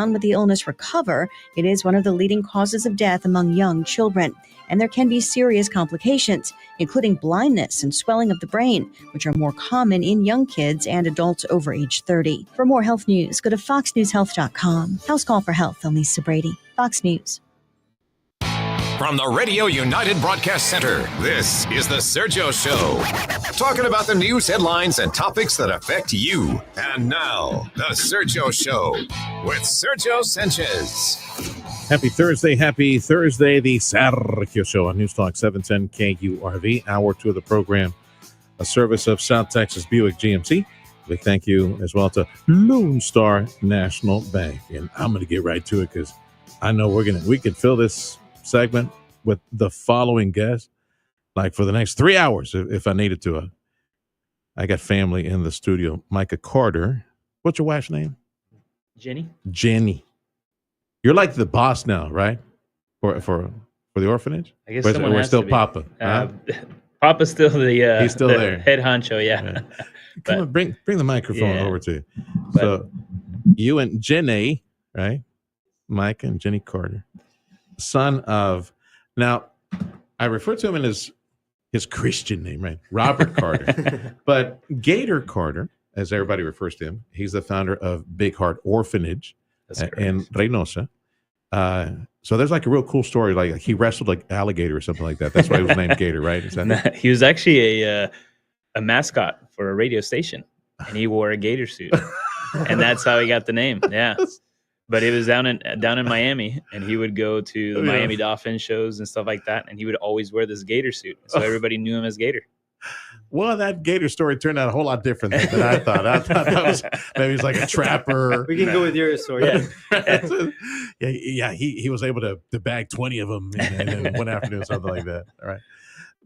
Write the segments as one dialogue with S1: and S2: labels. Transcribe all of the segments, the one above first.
S1: down with the illness recover, it is one of the leading causes of death among young children. And there can be serious complications, including blindness and swelling of the brain, which are more common in young kids and adults over age 30. For more health news, go to foxnewshealth.com. House Call for Health, I'm Lisa Brady, Fox News.
S2: From the Radio United Broadcast Center, this is the Sergio Show. Talking about the news headlines and topics that affect you. And now, the Sergio Show with Sergio Sanchez.
S3: Happy Thursday, the Sergio Show on News Talk 710 KURV. Hour 2 of the program, a service of South Texas Buick GMC. Big thank you as well to Lone Star National Bank. And I'm going to get right to it because I know we can fill this segment with the following guests like for the next 3 hours if I needed to. I got family in the studio. Micha Carter. What's your wife's name? Jenny. You're like the boss now, right? For the orphanage?
S4: I guess
S3: we're still Papa.
S4: Papa's still
S3: he's still
S4: the
S3: there.
S4: Head honcho, yeah.
S3: Come on, bring the microphone over to you.
S4: But,
S3: so you and Jenny, right? Mike and Jenny Carter. Son of, now I refer to him in his Christian name, right? Robert Carter. But Gator Carter, as everybody refers to him, he's the founder of Big Heart Orphanage in Reynosa. So there's like a real cool story. Like he wrestled like alligator or something like that. That's why he was named Gator, right? Is that
S4: he was actually a mascot for a radio station, and he wore a gator suit, and that's how he got the name. Yeah. But it was down in Miami, and he would go to the Miami Dolphins shows and stuff like that, and he would always wear this gator suit, so everybody knew him as Gator.
S3: Well, that gator story turned out a whole lot different than I thought. I thought that was maybe he's like a trapper.
S5: We can go with your story.
S3: Yeah. He was able to bag 20 of them in one afternoon, something like that. All right.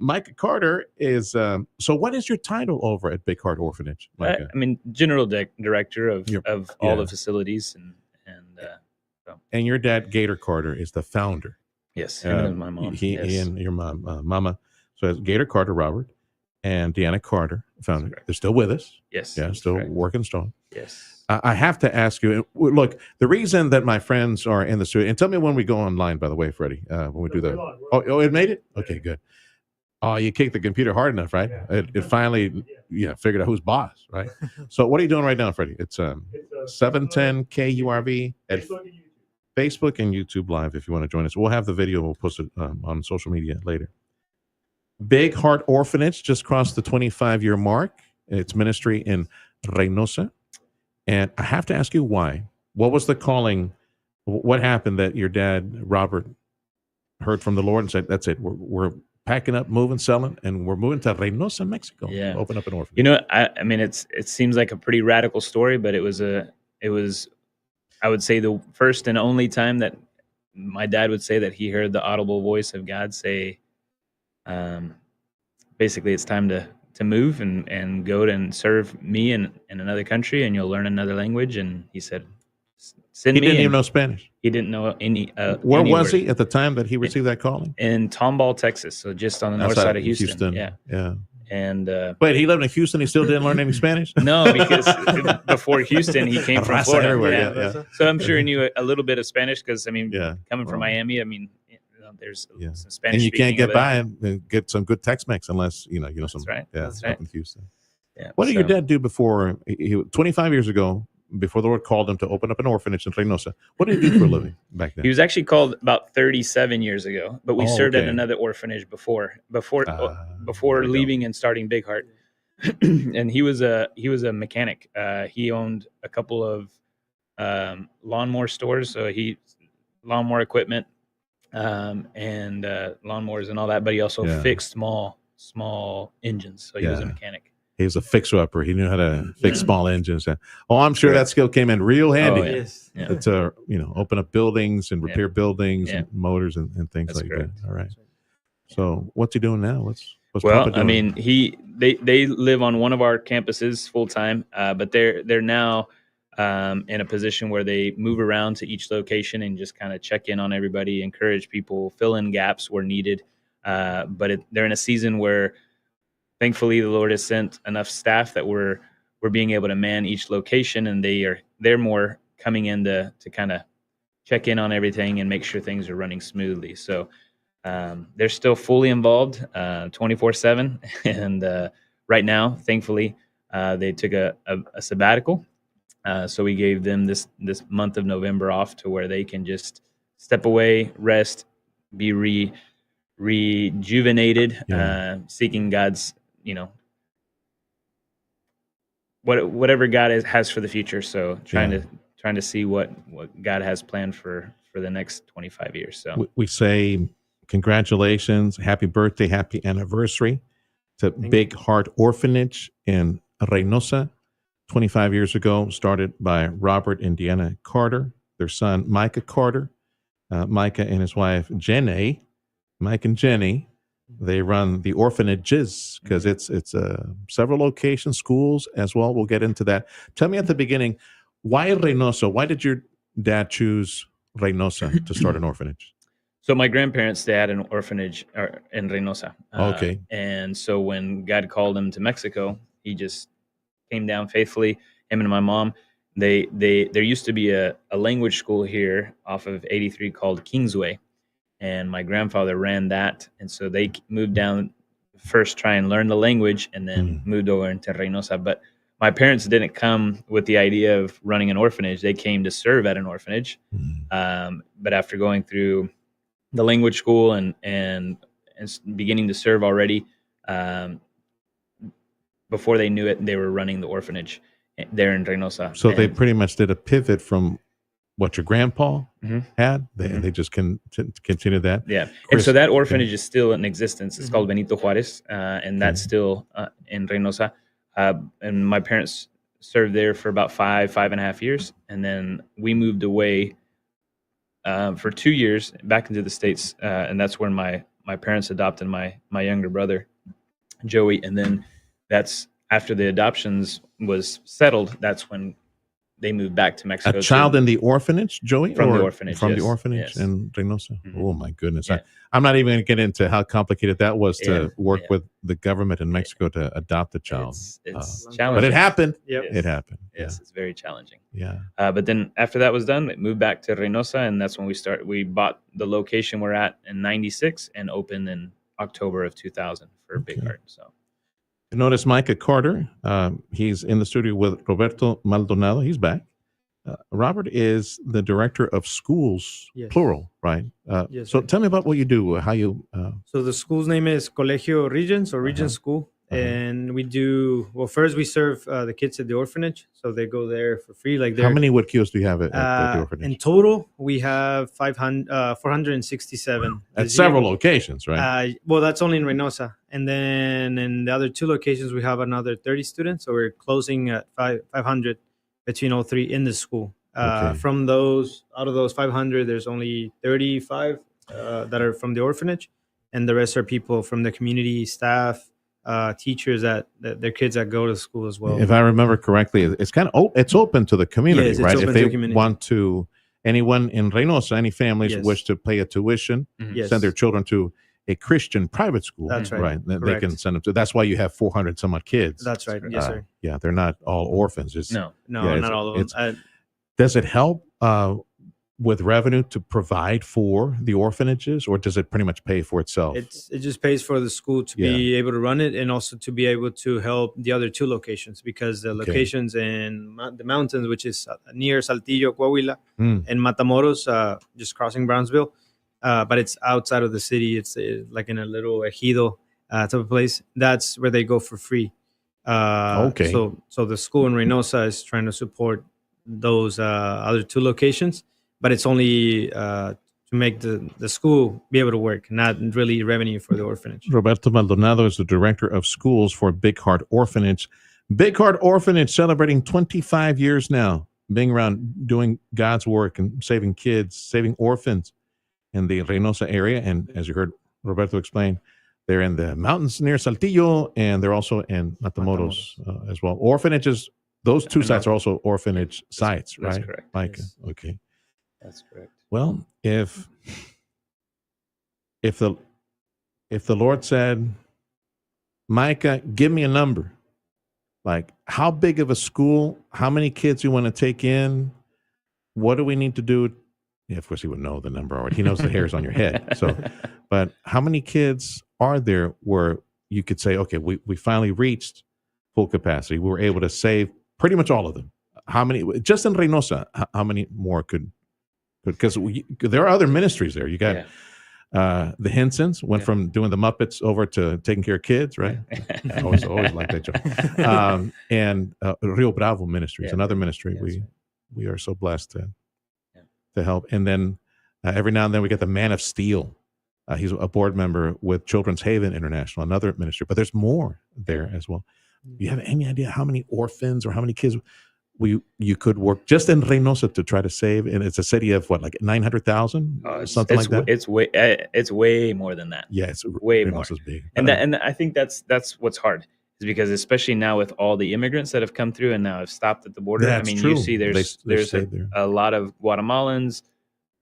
S3: Micha Carter is so what is your title over at Big Heart Orphanage?
S4: General director of all the facilities
S3: and your dad, Gator Carter, is the founder.
S4: Yes, and my mom.
S3: He and your mom, Mama. So it's Gator Carter, Robert, and Deanna Carter, founder. They're still with us.
S4: Yes.
S3: Yeah, still working strong.
S4: Yes.
S3: I have to ask you, look, the reason that my friends are in the studio, and tell me when we go online, by the way, Freddie, when we do that. Oh, it made it? Okay, good. Oh, you kicked the computer hard enough, right? It finally, figured out who's boss, right? So what are you doing right now, Freddie? It's 710 KURV at Facebook and YouTube Live if you want to join us. We'll have the video. We'll post it on social media later. Big Heart Orphanage just crossed the 25-year mark. It's ministry in Reynosa. And I have to ask you why. What was the calling? What happened that your dad, Robert, heard from the Lord and said, that's it, we're packing up, moving, selling, and we're moving to Reynosa, Mexico.
S4: Yeah.
S3: Open up an orphanage.
S4: I mean, it seems like a pretty radical story, but it was I would say the first and only time that my dad would say that he heard the audible voice of God say, basically it's time to move and go and serve me in another country, and you'll learn another language. And he said, send me.
S3: He didn't even know Spanish.
S4: He didn't know any.
S3: Where was he at the time that he received that calling?
S4: In Tomball, Texas. So just on the north side of Houston. Yeah. And
S3: wait, he lived in Houston. He still didn't learn any Spanish?
S4: No, because before Houston, he came from Florida.
S3: Yeah.
S4: So I'm sure he knew a little bit of Spanish because coming from Miami, there's some Spanish.
S3: And you can't get by and get some good Tex-Mex unless you know some.
S4: That's right.
S3: That's right. In Houston.
S4: Yeah.
S3: What did your dad do before? 25 years ago, before the Lord called him to open up an orphanage in Reynosa. What did he do for a living back then?
S4: He was actually called about 37 years ago, but we served at another orphanage before leaving and starting Big Heart. And he was a mechanic. He owned a couple of lawnmower stores, so lawnmower equipment and lawnmowers and all that. But he also fixed small engines, so he was a mechanic.
S3: He was a fixer-upper. He knew how to fix small engines. I'm sure that skill came in real handy to open up buildings and repair buildings and motors and things like that. All right. So what's he doing now? What's Papa doing?
S4: I mean, they live on one of our campuses full time, but they're now in a position where they move around to each location and just kind of check in on everybody, encourage people, fill in gaps where needed. But they're in a season where, thankfully, the Lord has sent enough staff that we're being able to man each location, and they're more coming in to kind of check in on everything and make sure things are running smoothly. So they're still fully involved 24/7. And right now, thankfully, they took a sabbatical. So we gave them this month of November off to where they can just step away, rest, be rejuvenated, seeking God's, whatever God has for the future. So trying to see what God has planned for the next 25 years. So
S3: we say congratulations, happy birthday, happy anniversary to Big Heart Orphanage in Reynosa. 25 years ago, started by Robert and Deanna Carter, their son Micha Carter. Micha and his wife Jenny, Mike and Jenny, they run the orphanages because it's several locations, schools as well. We'll get into that. Tell me at the beginning, why Reynosa? Why did your dad choose Reynosa to start an orphanage?
S4: So my grandparents, they had an orphanage in Reynosa.
S3: Okay.
S4: And so when God called him to Mexico, he just came down faithfully, him and my mom. There used to be a language school here off of 83 called Kingsway, and my grandfather ran that. And so they moved down first, try and learn the language, and then moved over into Reynosa. But my parents didn't come with the idea of running an orphanage. They came to serve at an orphanage. But after going through the language school and beginning to serve already, before they knew it, they were running the orphanage there in Reynosa.
S3: So they pretty much did a pivot from what your grandpa had. They just continue that.
S4: Yeah. And so that orphanage is still in existence. It's called Benito Juarez, and that's still in Reynosa. And my parents served there for about 5.5 years. And then we moved away for 2 years back into the States. And that's where my parents adopted my younger brother, Joey. And then that's after the adoptions was settled. That's when they moved back to Mexico.
S3: A child in the orphanage, Joey?
S4: From the orphanage.
S3: From the orphanage in Reynosa? Oh, my goodness. Yeah. I'm not even going to get into how complicated that was to work with the government in Mexico to adopt a child.
S4: It's challenging.
S3: But it happened.
S4: Yep.
S3: It happened.
S4: Yes, it's very challenging.
S3: Yeah.
S4: But then after that was done, it moved back to Reynosa, and that's when we bought the location we're at in 96 and opened in October of 2000 for Big Heart. So.
S3: Notice Micha Carter. He's in the studio with Roberto Maldonado. He's back. Robert is the director of schools, plural, right?
S5: Yes,
S3: so tell me about what you do, how you...
S5: So the school's name is Colegio Regents or Regent School. And we do, first we serve the kids at the orphanage. So they go there for free.
S3: How many kids do you have at the orphanage?
S5: In total, we have 467.
S3: At several locations, right?
S5: That's only in Reynosa. And then in the other 2 locations, we have another 30 students. So we're closing at 500 between all 3 in the school. Out of those 500, there's only 35 that are from the orphanage. And the rest are people from the community, staff, teachers that their kids that go to school as well.
S3: If I remember correctly, it's kind of it's open to the community, right? If they want to, anyone in Reynosa, any families wish to pay a tuition, send their children to a Christian private school.
S5: That's right.
S3: Right. They can send them to. That's why you have 400 some odd kids.
S5: That's right. Yes, sir.
S3: Yeah, they're not all orphans.
S5: No, not all of them.
S3: Does it help with revenue to provide for the orphanages, or does it pretty much pay for itself?
S5: It just pays for the school to be able to run it, and also to be able to help the other 2 locations, because the locations in the mountains, which is near Saltillo, Coahuila, and Matamoros, just crossing Brownsville, but it's outside of the city. It's like in a little ejido type of place. That's where they go for free. So the school in Reynosa is trying to support those other 2 locations. But it's only to make the school be able to work, not really revenue for the orphanage.
S3: Roberto Maldonado is the director of schools for Big Heart Orphanage. Big Heart Orphanage celebrating 25 years now, being around doing God's work and saving kids, saving orphans in the Reynosa area. And as you heard Roberto explain, they're in the mountains near Saltillo, and they're also in Matamoros as well. Orphanages, those 2 sites are also orphanage sites, right?
S4: That's correct.
S3: Mike?
S5: Yes.
S3: Okay.
S4: That's correct.
S3: Well, if the Lord said, Micah, give me a number, like how big of a school, how many kids you want to take in, what do we need to do? Yeah, of course, he would know the number already. He knows the hairs on your head. So, but how many kids are there where you could say, okay, we finally reached full capacity. We were able to save pretty much all of them. How many, just in Reynosa, how many more could, because there are other ministries there. You got the Hensons went from doing the Muppets over to taking care of kids, right? I always like that joke. And Rio Bravo Ministries, another ministry. We are so blessed to help. And then every now and then we get the Man of Steel. He's a board member with Children's Haven International, another ministry. But there's more there as well. Do you have any idea how many orphans or how many kids you could work just in Reynosa to try to save? And it's a city of what, like 900,000, something like that.
S4: It's way more than that.
S3: Yeah, it's
S4: way more.
S3: Big.
S4: And I think that's what's hard, is because especially now with all the immigrants that have come through and now have stopped at the border.
S3: That's true.
S4: You see there's a lot of Guatemalans,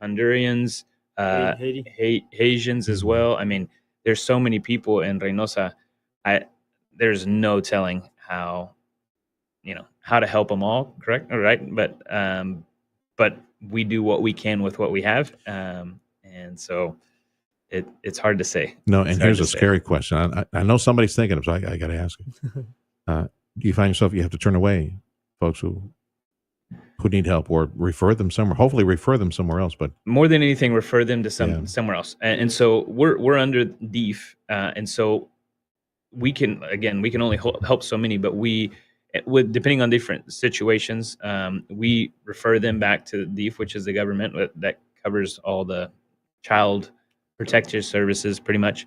S4: Hondurans, Haitians as well. I mean, there's so many people in Reynosa. There's no telling how to help them all, correct? All right. But we do what we can with what we have. And so it's hard to say.
S3: No, and here's a scary question. I know somebody's thinking of, so I got to ask you. Do you find yourself, you have to turn away folks who need help, or refer them somewhere, hopefully refer them somewhere else, but
S4: more than anything, refer them to somewhere else. And so we're under DEEF. And so we can only help so many, but depending on different situations, we refer them back to DEEF, which is the government that covers all the child protective services pretty much.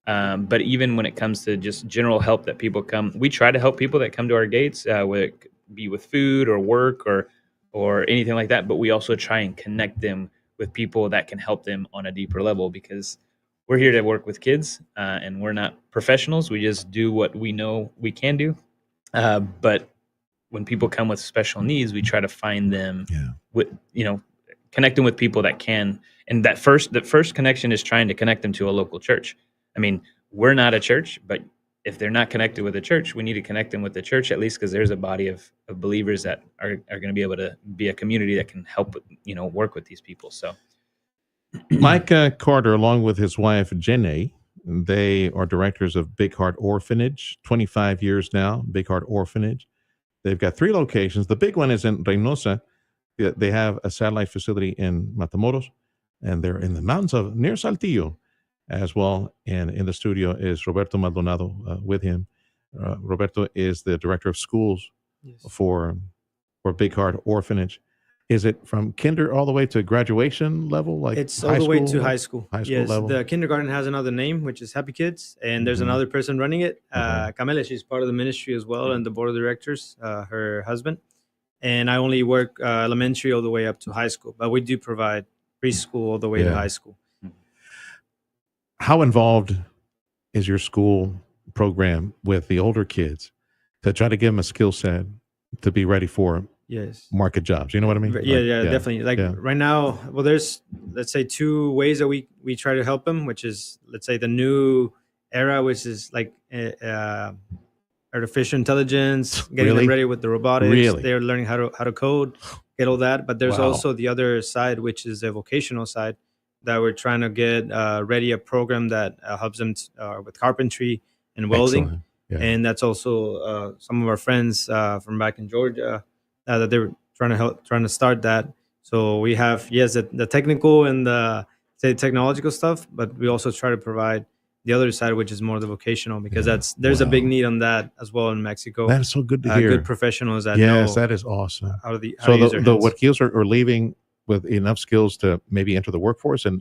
S4: But even when it comes to just general help that people come, we try to help people that come to our gates, whether it be with food or work or anything like that. But we also try and connect them with people that can help them on a deeper level, because we're here to work with kids, and we're not professionals. We just do what we know we can do. But when people come with special needs, we try to find them connect them with people that can. And the first connection is trying to connect them to a local church. I mean, we're not a church, but if they're not connected with a church, we need to connect them with the church, at least, because there's a body of believers that are going to be able to be a community that can help, work with these people. So
S3: Micha Carter, along with his wife, Jenny, they are directors of Big Heart Orphanage, 25 years now, Big Heart Orphanage. They've got 3 locations. The big one is in Reynosa. They have a satellite facility in Matamoros, and they're in the mountains near Saltillo as well. And in the studio is Roberto Maldonado with him. Roberto is the director of schools for Big Heart Orphanage. Is it from kinder all the way to graduation level? Like
S5: it's all the way to high school.
S3: High school level.
S5: The kindergarten has another name, which is Happy Kids, and there's another person running it. Camila, she's part of the ministry as well, and the board of directors. Her husband, and I only work elementary all the way up to high school, but we do provide preschool all the way to high school.
S3: How involved is your school program with the older kids to try to give them a skill set to be ready for market jobs? You know what I mean?
S5: Yeah, definitely. Right now, well, there's, let's say, 2 ways that we try to help them, which is, let's say, the new era, which is like artificial intelligence, getting them ready with the robotics. They're learning how to code, get all that. But there's also the other side, which is the vocational side, that we're trying to get ready, a program that helps them with carpentry and welding. And that's also some of our friends from back in Georgia that they're trying to start that. So we have the technical and the technological stuff, but we also try to provide the other side, which is more the vocational, because there's a big need on that as well in Mexico.
S3: That is so good to hear.
S5: Good professionals that know.
S3: Yes, that is awesome.
S5: How to
S3: so
S5: use
S3: the what kids are leaving with enough skills to maybe enter the workforce and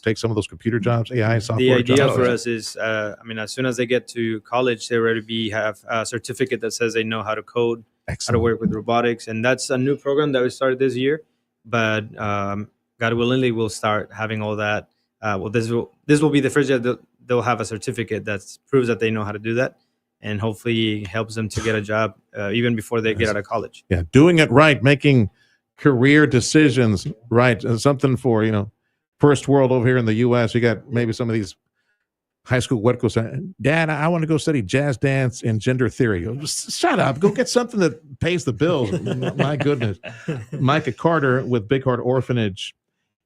S3: take some of those computer jobs, AI, software jobs.
S5: The idea for us is, as soon as they get to college, they already have a certificate that says they know how to code, how to work with robotics. And that's a new program that we started this year. But God willingly, we'll start having all that. This will be the first year they'll have a certificate that proves that they know how to do that, and hopefully helps them to get a job even before they get out of college.
S3: Yeah, doing it right, making career decisions right. Something for first world over here in the U.S. You got maybe some of these high school huercos, Dad, I want to go study jazz dance and gender theory. Shut up. Go get something that pays the bills. My goodness. Micah Carter with Big Heart Orphanage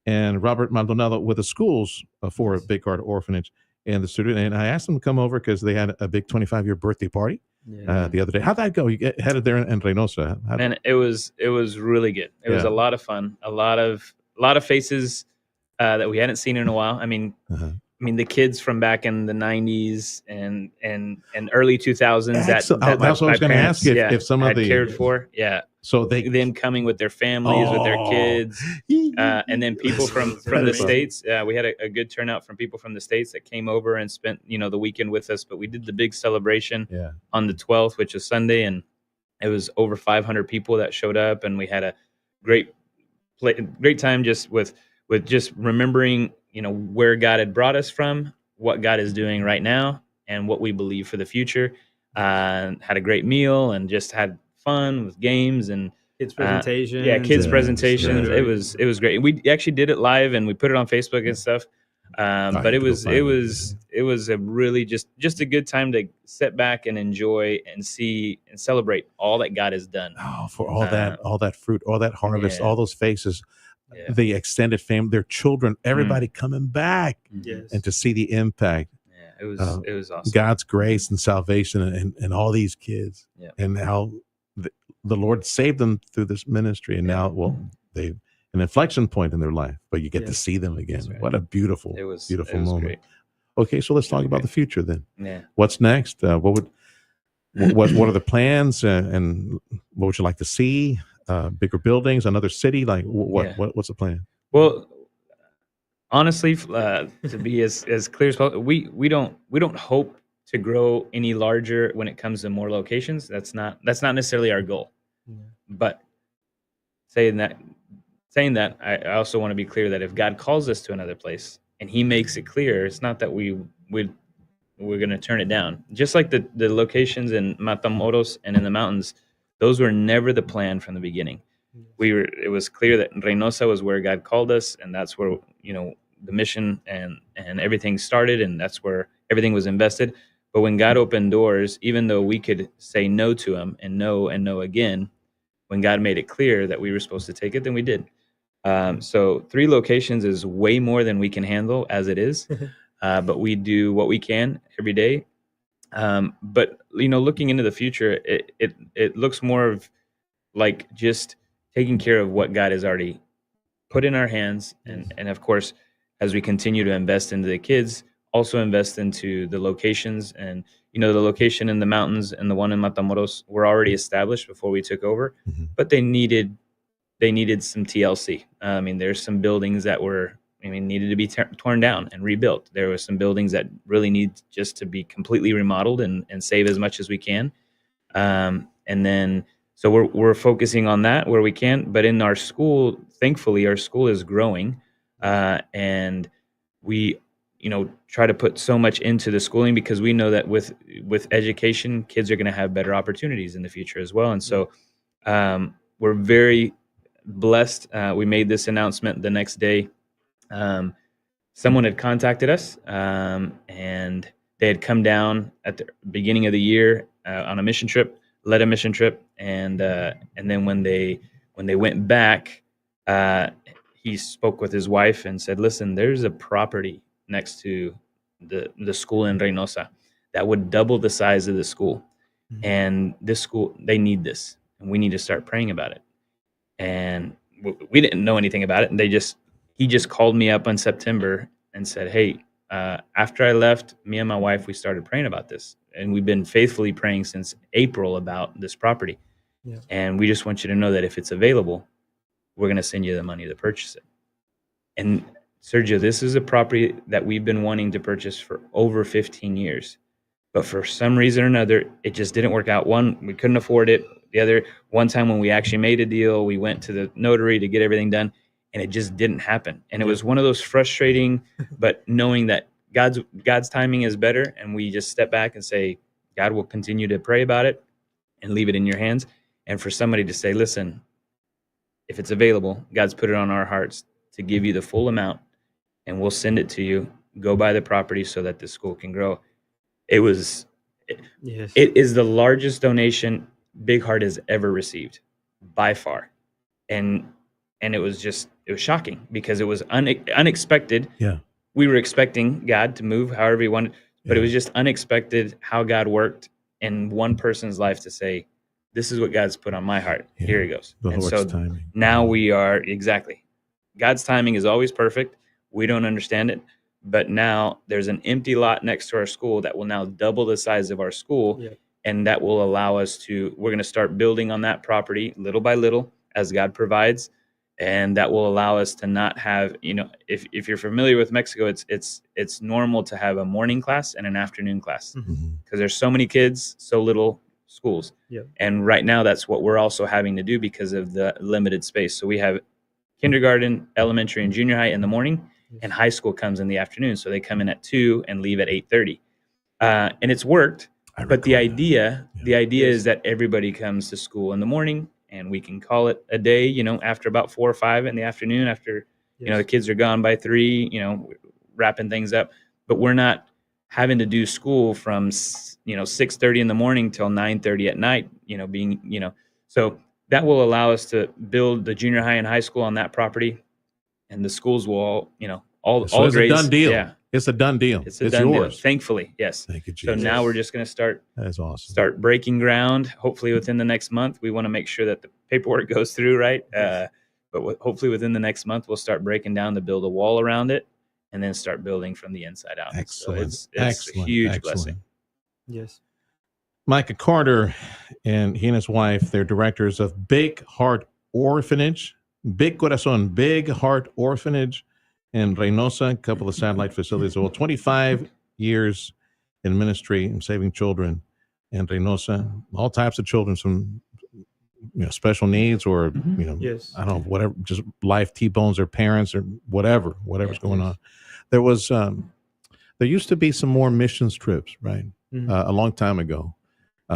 S3: and Robert Maldonado with the schools for Big Heart Orphanage and the student. And I asked them to come over because they had a big 25-year birthday party the other day. How'd that go? You headed there in Reynosa.
S4: Man, it was really good. It was a lot of fun. A lot of faces that we hadn't seen in a while. I mean, the kids from back in the 90s and early 2000s
S3: that's what I was going to ask you if some of the
S4: cared for. Yeah.
S3: So
S4: them coming with their families, with their kids, and then people from the States. We had a good turnout from people from the States that came over and spent, the weekend with us. But we did the big celebration on the 12th, which is Sunday, and it was over 500 people that showed up, and we had a great time just with just remembering, where God had brought us from, what God is doing right now, and what we believe for the future. Had a great meal and just had fun with games and
S5: kids presentations.
S4: Presentations. It was great. We actually did it live and we put it on Facebook and stuff. But it was a really just a good time to sit back and enjoy and see and celebrate all that God has done.
S3: Oh, for all that fruit, all that harvest, all those faces, the extended family, their children, everybody coming back, and to see the impact.
S4: Yeah, it was awesome.
S3: God's grace and salvation and all these kids, and how the Lord saved them through this ministry, and now they an inflection point in their life, but you get to see them again. Right. What a beautiful moment. Great. Okay, so let's talk about the future then. Yeah. What's next? What are the plans, and what would you like to see? Bigger buildings, another city? Like what's the plan?
S4: Well, honestly, to be as clear as possible, we don't hope to grow any larger when it comes to more locations. That's not necessarily our goal. But saying that, I also want to be clear that if God calls us to another place and He makes it clear, it's not that we're going to turn it down. Just like the locations in Matamoros and in the mountains, those were never the plan from the beginning. It was clear that Reynosa was where God called us, and that's where the mission and everything started, and that's where everything was invested. But when God opened doors, even though we could say no to Him and no again, when God made it clear that we were supposed to take it, then we did. So 3 locations is way more than we can handle as it is, but we do what we can every day. But looking into the future, it looks more of like just taking care of what God has already put in our hands, and of course, as we continue to invest into the kids, also invest into the locations. And the location in the mountains and the one in Matamoros were already established before we took over, but they needed some TLC. I mean, there's some buildings that needed to be torn down and rebuilt. There were some buildings that really need just to be completely remodeled and save as much as we can. And then, so we're focusing on that where we can. But in our school, thankfully, our school is growing, and we, try to put so much into the schooling because we know that with education, kids are going to have better opportunities in the future as well. And so we're very blessed. We made this announcement the next day. Someone had contacted us, and they had come down at the beginning of the year on a mission trip, led a mission trip, and then when they went back, he spoke with his wife and said, "Listen, there's a property next to the school in Reynosa that would double the size of the school, and this school, they need this, and we need to start praying about it." And we didn't know anything about it, and he just called me up in September and said, "Hey, after I left, me and my wife, we started praying about this. And we've been faithfully praying since April about this property. Yeah. And we just want you to know that if it's available, we're going to send you the money to purchase it." And Sergio, this is a property that we've been wanting to purchase for over 15 years. But for some reason or another, it just didn't work out. One, we couldn't afford it. The other, one time when we actually made a deal, we went to the notary to get everything done, and it just didn't happen. And it was one of those frustrating, but knowing that God's timing is better, and we just step back and say, God will continue to pray about it and leave it in your hands. And for somebody to say, listen, if it's available, God's put it on our hearts to give you the full amount, and we'll send it to you. go buy the property so that the school can grow. It was,
S5: Yes.
S4: it is the largest donation Big Heart has ever received by far. And it was shocking because it was unexpected.
S3: Yeah.
S4: We were expecting God to move however he wanted, but it was just unexpected how God worked in one person's life to say, this is what God's put on my heart.
S3: Yeah.
S4: Here he goes.
S3: The
S4: And
S3: Lord's
S4: so
S3: timing.
S4: now we are, exactly. God's timing is always perfect. We don't understand it. But now there's an empty lot next to our school that will now double the size of our school.
S5: Yeah.
S4: And that will allow us we're going to start building on that property little by little as God provides. And that will allow us to not have, if you're familiar with Mexico, it's normal to have a morning class and an afternoon class because there's so many kids, so little schools.
S5: Yeah.
S4: And right now that's what we're also having to do because of the limited space. So we have kindergarten, elementary, and junior high in the morning, and high school comes in the afternoon. So they come in at 2 and leave at 8:30. And it's worked. But the idea is that everybody comes to school in the morning, and we can call it a day, after about 4 or 5 in the afternoon, after, the kids are gone by 3, wrapping things up. But we're not having to do school from, 6:30 in the morning till 9:30 at night, so that will allow us to build the junior high and high school on that property. And the schools will all,
S3: So
S4: all
S3: it's
S4: grades.
S3: a done deal.
S4: Yeah.
S3: It's a done deal.
S4: It's a done
S3: yours.
S4: deal. Thankfully, yes.
S3: Thank you,
S4: So
S3: Jesus.
S4: now we're just going to start.
S3: That is awesome.
S4: Start breaking ground. Hopefully within the next month, we want to make sure that the paperwork goes through right. But hopefully within the next month, we'll start breaking down to build a wall around it, and then start building from the inside out.
S3: Excellent.
S4: So it's a huge blessing.
S5: Yes.
S3: Micah Carter and he and his wife, they're directors of Big Heart Orphanage, Big Corazon, Big Heart Orphanage in Reynosa, a couple of satellite facilities. Well, 25 years in ministry and saving children in Reynosa, all types of children, some special needs or,
S5: Yes.
S3: I don't know, whatever, just life T-bones their parents or whatever's going on. There was, there used to be some more missions trips, right? A long time ago.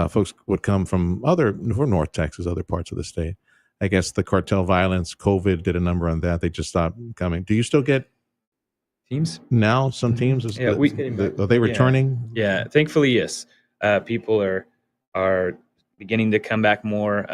S3: Folks would come from North Texas, other parts of the state. I guess the cartel violence, COVID did a number on that. They just stopped coming. Do you still get
S4: teams
S3: now? Some teams?
S4: Yeah,
S3: are they returning?
S4: Yeah, thankfully, yes. People are beginning to come back more.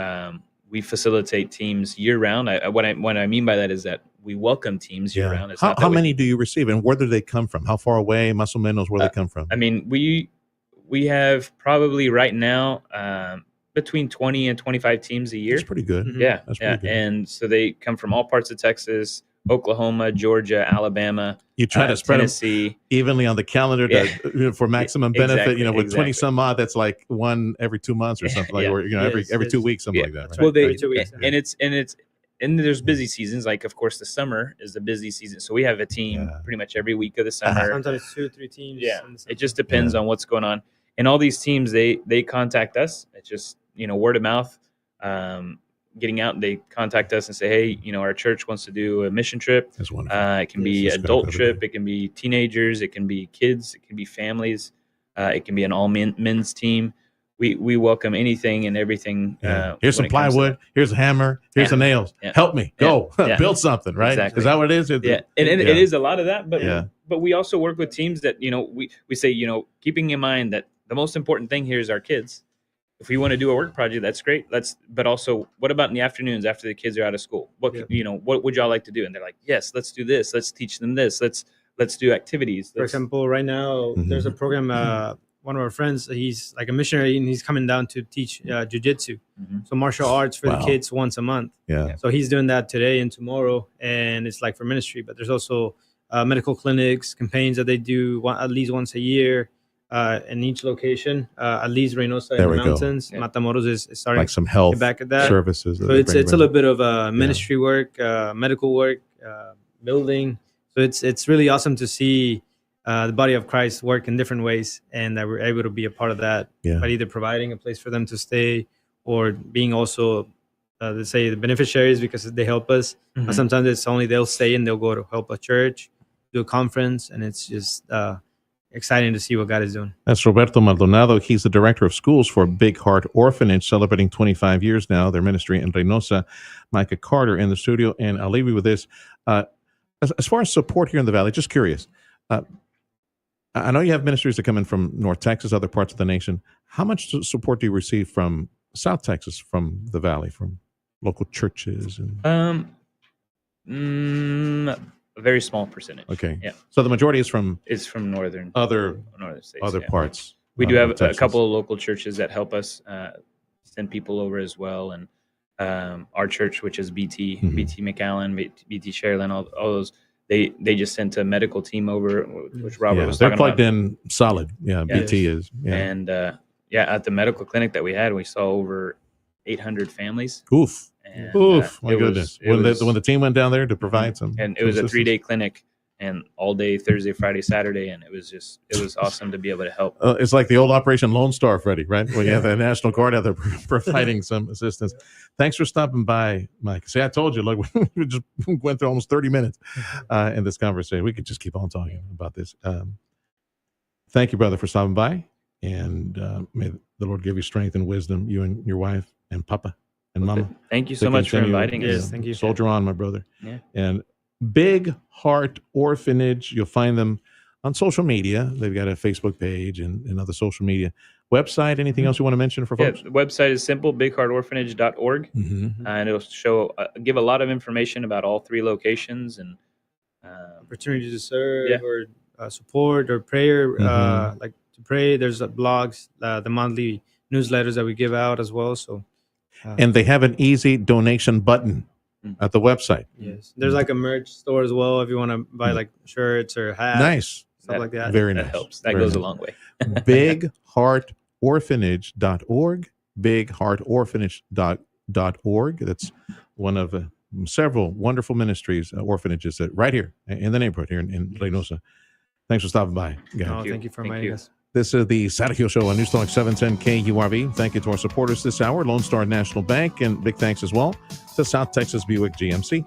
S4: We facilitate teams year round. What I mean by that is that we welcome teams year round. It's
S3: how many do you receive, and where do they come from? How far away, más o menos, where they come from?
S4: I mean, we have probably right now between 20 and 25 teams a year.
S3: That's pretty good.
S4: Yeah,
S3: That's pretty good.
S4: And so they come from all parts of Texas, Oklahoma, Georgia, Alabama.
S3: You try to spread
S4: Tennessee.
S3: them evenly on the calendar for maximum benefit.
S4: Exactly,
S3: with 20 some odd, that's like one every 2 months or something or every 2 weeks, something like that. Right?
S4: Well,
S5: Every 2 weeks.
S4: And there's busy seasons. Like, of course, the summer is the busy season. So we have a team pretty much every week of the summer.
S5: Sometimes 2 or 3 teams.
S4: Yeah, it just depends on what's going on. And all these teams, they contact us. It's just word of mouth, getting out. They contact us and say, hey, our church wants to do a mission trip.
S3: That's wonderful.
S4: It can be adult trip. It can be teenagers. It can be kids. It can be families. It can be an all men's team. We welcome anything and everything.
S3: Here's some plywood. Here's a hammer. Here's the nails.
S4: Yeah.
S3: Help me. Go. Build something, right?
S4: Exactly.
S3: Is that what it is?
S4: And it is a lot of that. But we also work with teams that, we say, keeping in mind that the most important thing here is our kids. If we want to do a work project, that's great. But also, what about in the afternoons after the kids are out of school? What would y'all like to do? And they're like, yes, let's do this. Let's teach them this. Let's do activities.
S5: For example, right now there's a program. One of our friends, he's like a missionary, and he's coming down to teach jiu-jitsu. So martial arts for the kids once a month.
S3: Yeah.
S5: So he's doing that today and tomorrow, and it's like for ministry. But there's also medical clinics, campaigns that they do at least once a year. In each location, at least Reynosa in the mountains. Yeah. Matamoros is starting
S3: like some health
S5: back at that.
S3: services.
S5: So it's a little bit of ministry work, medical work, building. So it's really awesome to see the body of Christ work in different ways, and that we're able to be a part of that by either providing a place for them to stay or being also, let's say, the beneficiaries because they help us. But sometimes it's only they'll stay and they'll go to help a church, do a conference, and it's just exciting to see what God is doing.
S3: That's Roberto Maldonado. He's the director of schools for Big Heart Orphanage, celebrating 25 years now, their ministry in Reynosa. Micah Carter in the studio, and I'll leave you with this. As far as support here in the Valley, just curious, I know you have ministries that come in from North Texas, other parts of the nation. How much support do you receive from South Texas, from the Valley, from local churches? And
S4: A very small percentage.
S3: Okay.
S4: Yeah.
S3: So the majority is from
S4: northern states.
S3: other parts.
S4: We do have a
S3: Texas.
S4: couple of local churches that help us send people over as well, and our church, which is BT McAllen, BT Sherilyn, all those. They just sent a medical team over, which Robert was talking about.
S3: They're plugged in solid. Yeah, BT is. Yeah.
S4: And at the medical clinic that we had, we saw over 800 families.
S3: Oof.
S4: And,
S3: my goodness. When the team went down there to provide some.
S4: And it was a 3-day clinic, and all day, Thursday, Friday, Saturday. And it was awesome to be able to help.
S3: It's like the old Operation Lone Star, Freddie, right? When you have the National Guard out there providing some assistance. Thanks for stopping by, Mike. See, I told you, look, we just went through almost 30 minutes in this conversation. We could just keep on talking about this. Thank you, brother, for stopping by. And may the Lord give you strength and wisdom, you and your wife and Papa and Mama.
S4: Thank you so much for inviting us.
S5: Yes, thank you.
S3: Soldier on, my brother.
S4: Yeah.
S3: And Big Heart Orphanage, you'll find them on social media. They've got a Facebook page and other social media. Website, anything else you want to mention for folks?
S4: The website is simple, bigheartorphanage.org. And it'll show, give a lot of information about all 3 locations and
S5: opportunity to serve or support or prayer, like to pray. There's blogs, the monthly newsletters that we give out as well. So,
S3: and they have an easy donation button at the website.
S5: Yes, there's like a merch store as well if you want to buy like shirts or hats.
S3: Nice.
S5: Stuff like that.
S3: Very nice.
S4: That helps. That goes a long way.
S3: bigheartorphanage.org. bigheartorphanage.org. That's one of several wonderful ministries, orphanages that right here in the neighborhood here in Reynosa. Thanks for stopping by, guys.
S5: Thank you for inviting us.
S3: This is the Sergio Show on News Talk 710 KURV. Thank you to our supporters this hour, Lone Star National Bank, and big thanks as well to South Texas Buick GMC.